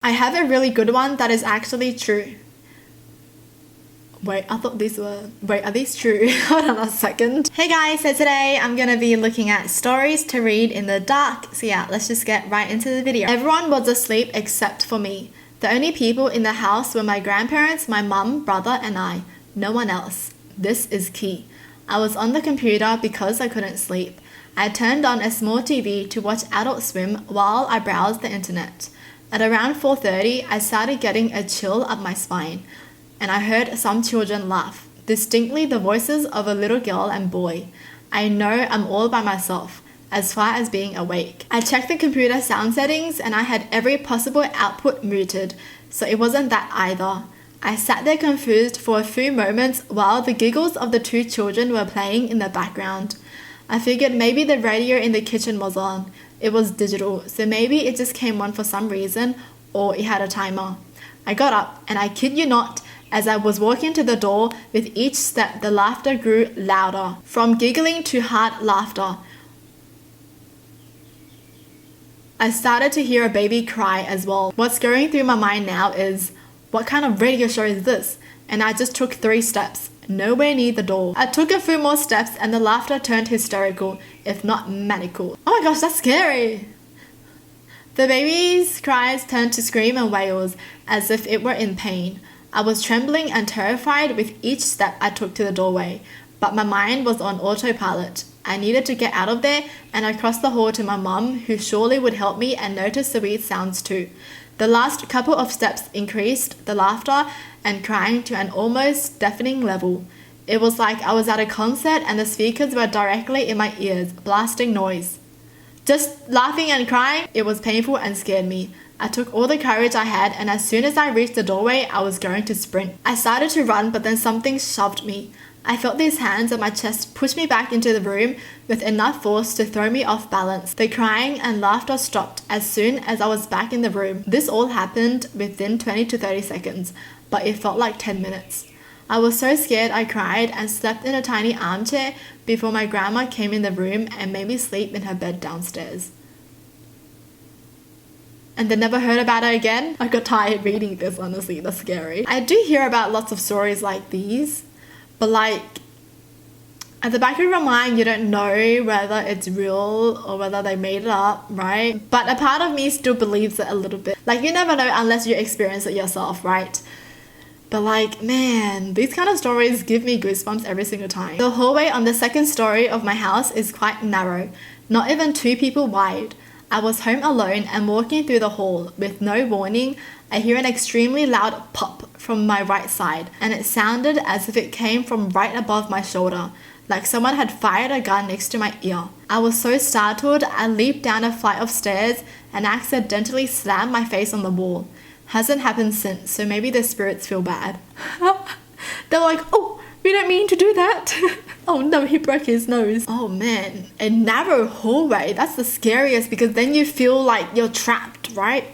I have a really good one that is actually true. Wait, I thought these were... Wait, are these true? Hold on a second. Hey guys, so today I'm gonna be looking at stories to read in the dark. So yeah, let's just get right into the video. Everyone was asleep except for me. The only people in the house were my grandparents, my mum, brother, and I. No one else. This is key. I was on the computer because I couldn't sleep. I turned on a small TV to watch Adult Swim while I browsed the internet. At around 4:30, I started getting a chill up my spine, and I heard some children laugh, distinctly the voices of a little girl and boy. I know I'm all by myself, as far as being awake. I checked the computer sound settings and I had every possible output muted, so it wasn't that either. I sat there confused for a few moments while the giggles of the two children were playing in the background. I figured maybe the radio in the kitchen was on. It was digital, so maybe it just came on for some reason, or it had a timer. I got up, and I kid you not, as I was walking to the door, with each step the laughter grew louder, from giggling to hard laughter. I started to hear a baby cry as well. What's going through my mind now is, what kind of radio show is this? And I just took 3 steps, nowhere near the door. I took a few more steps and the laughter turned hysterical, if not maniacal. Oh my gosh, that's scary! The baby's cries turned to scream and wails, as if it were in pain. I was trembling and terrified with each step I took to the doorway, but my mind was on autopilot. I needed to get out of there, and I crossed the hall to my mum, who surely would help me and notice the weird sounds too. The last couple of steps increased the laughter and crying to an almost deafening level. It was like I was at a concert and the speakers were directly in my ears, blasting noise. Just laughing and crying, it was painful and scared me. I took all the courage I had, and as soon as I reached the doorway, I was going to sprint. I started to run, but then something shoved me. I felt these hands on my chest push me back into the room with enough force to throw me off balance. The crying and laughter stopped as soon as I was back in the room. This all happened within 20 to 30 seconds, but it felt like 10 minutes. I was so scared I cried and slept in a tiny armchair before my grandma came in the room and made me sleep in her bed downstairs. And then never heard about it again? I got tired reading this, honestly, that's scary. I do hear about lots of stories like these, but like, at the back of your mind, you don't know whether it's real or whether they made it up, right? But a part of me still believes it a little bit. Like, you never know unless you experience it yourself, right? But like, man, these kind of stories give me goosebumps every single time. The hallway on the second story of my house is quite narrow, not even 2 people wide. I was home alone and walking through the hall. With no warning, I hear an extremely loud pop from my right side, and it sounded as if it came from right above my shoulder, like someone had fired a gun next to my ear. I was so startled, I leaped down a flight of stairs and accidentally slammed my face on the wall. Hasn't happened since, so maybe the spirits feel bad. They're like, oh, we don't mean to do that. Oh no, he broke his nose. Oh man, a narrow hallway. That's the scariest because then you feel like you're trapped, right?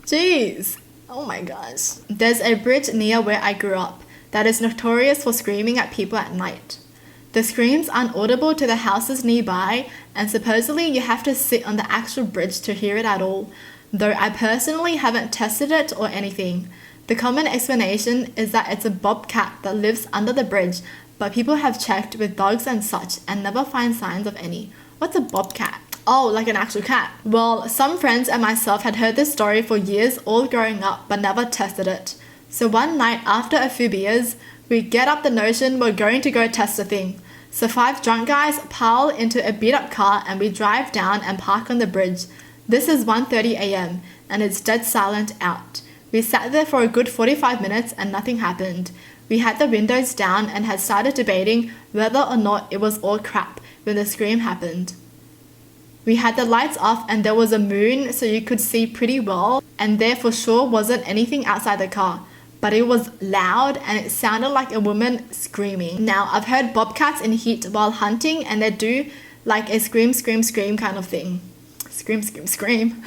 Jeez. Oh my gosh. There's a bridge near where I grew up that is notorious for screaming at people at night. The screams aren't audible to the houses nearby, and supposedly you have to sit on the actual bridge to hear it at all, though I personally haven't tested it or anything. The common explanation is that it's a bobcat that lives under the bridge, but people have checked with dogs and such and never find signs of any. What's a bobcat? Oh, like an actual cat. Well, some friends and myself had heard this story for years all growing up but never tested it. So one night after a few beers, we get up the notion we're going to go test the thing. So 5 drunk guys pile into a beat up car and we drive down and park on the bridge. This is 1:30 a.m. and it's dead silent out. We sat there for a good 45 minutes and nothing happened. We had the windows down and had started debating whether or not it was all crap when the scream happened. We had the lights off and there was a moon so you could see pretty well, and there for sure wasn't anything outside the car. But it was loud and it sounded like a woman screaming. Now, I've heard bobcats in heat while hunting and they do like a scream, scream, scream kind of thing. Scream, scream, scream.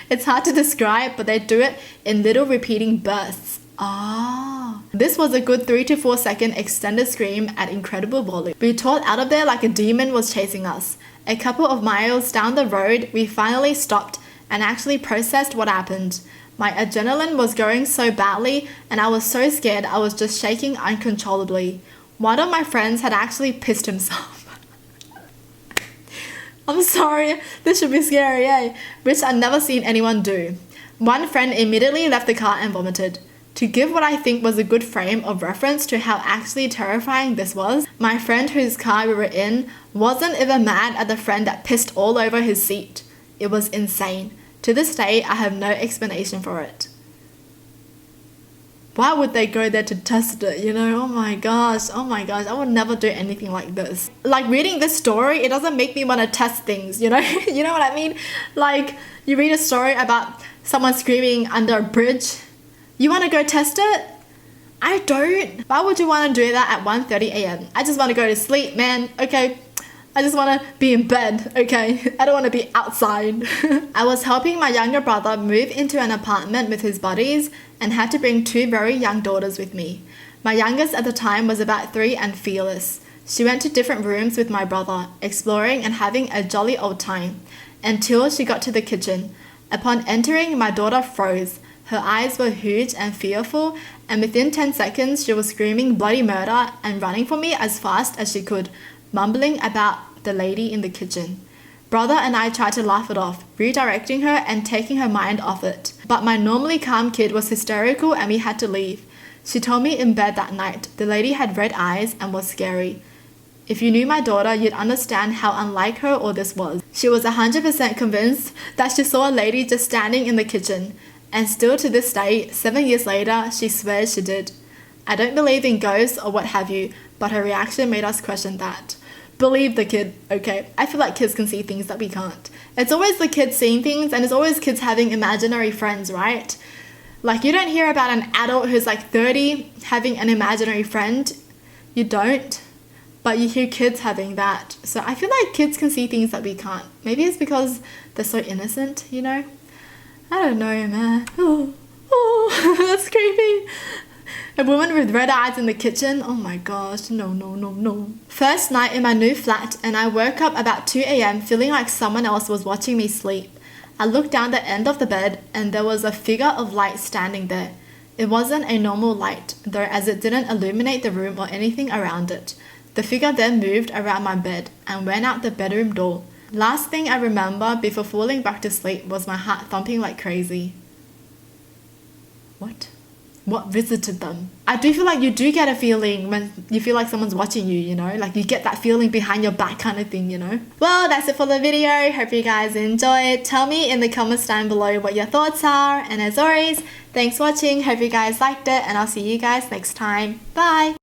It's hard to describe, but they do it in little repeating bursts. Ah. This was a good 3 to 4 second extended scream at incredible volume. We tore out of there like a demon was chasing us. A couple of miles down the road, we finally stopped and actually processed what happened. My adrenaline was going so badly and I was so scared I was just shaking uncontrollably. One of my friends had actually pissed himself. I'm sorry, this should be scary, eh? Which I'd never seen anyone do. One friend immediately left the car and vomited. To give what I think was a good frame of reference to how actually terrifying this was, my friend whose car we were in wasn't even mad at the friend that pissed all over his seat. It was insane. To this day, I have no explanation for it. Why would they go there to test it, you know? Oh my gosh, I would never do anything like this. Like, reading this story, it doesn't make me want to test things, you know? You know what I mean? Like, you read a story about someone screaming under a bridge. You want to go test it? I don't. Why would you want to do that at 1:30 a.m? I just want to go to sleep, man. Okay. I just want to be in bed, okay? I don't want to be outside. I was helping my younger brother move into an apartment with his buddies and had to bring 2 very young daughters with me. My youngest at the time was about 3 and fearless. She went to different rooms with my brother, exploring and having a jolly old time, until she got to the kitchen. Upon entering, my daughter froze. Her eyes were huge and fearful, and within 10 seconds she was screaming bloody murder and running for me as fast as she could, mumbling about the lady in the kitchen. Brother and I tried to laugh it off, redirecting her and taking her mind off it. But my normally calm kid was hysterical and we had to leave. She told me in bed that night the lady had red eyes and was scary. If you knew my daughter, you'd understand how unlike her all this was. She was 100% convinced that she saw a lady just standing in the kitchen. And still to this day, 7 years later, she swears she did. I don't believe in ghosts or what have you, but her reaction made us question that. Believe the kid, okay? I feel like kids can see things that we can't. It's always the kids seeing things, and it's always kids having imaginary friends, right? Like, you don't hear about an adult who's like 30 having an imaginary friend. You don't. But you hear kids having that. So I feel like kids can see things that we can't. Maybe it's because they're so innocent, you know? I don't know, man. Oh, that's creepy. A woman with red eyes in the kitchen? Oh my gosh, no. First night in my new flat, and I woke up about 2 a.m. feeling like someone else was watching me sleep. I looked down the end of the bed, and there was a figure of light standing there. It wasn't a normal light, though, as it didn't illuminate the room or anything around it. The figure then moved around my bed and went out the bedroom door. Last thing I remember before falling back to sleep was my heart thumping like crazy. What visited them? I do feel like you do get a feeling when you feel like someone's watching you, you know? Like you get that feeling behind your back kind of thing, you know? Well, that's it for the video. Hope you guys enjoyed. Tell me in the comments down below what your thoughts are. And as always, thanks for watching. Hope you guys liked it. And I'll see you guys next time. Bye!